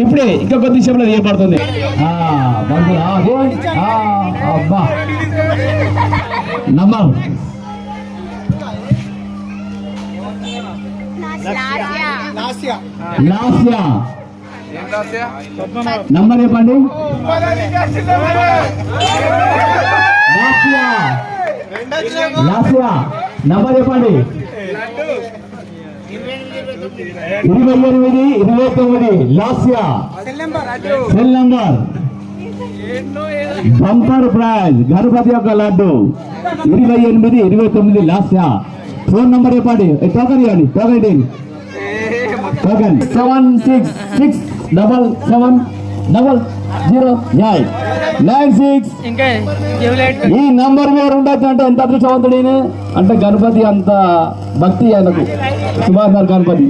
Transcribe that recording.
ఇప్పుడే ఇంకా కొద్ది సేపట్లో ఏర్పడుతుంది. అబ్బా నంబర్ లాస్యా నంబర్ చెప్పండి. లాస్యా నంబర్ చెప్పండి. 28, 29 Lasya cell number. Bumper prize Ganapati యొక్క లడ్డు 28, 29 లాస్యా. ఫోన్ నంబర్ చెప్పండి. టోకన్ ఇవ్వండి. టోకన్ 76677096. ఈ నంబర్ మీద ఉండొచ్చు అంటే ఎంత అదృష్టవంతుడు అంటే గణపతి అంత భక్తి ఆయనకు. సుభాష్ గణపతి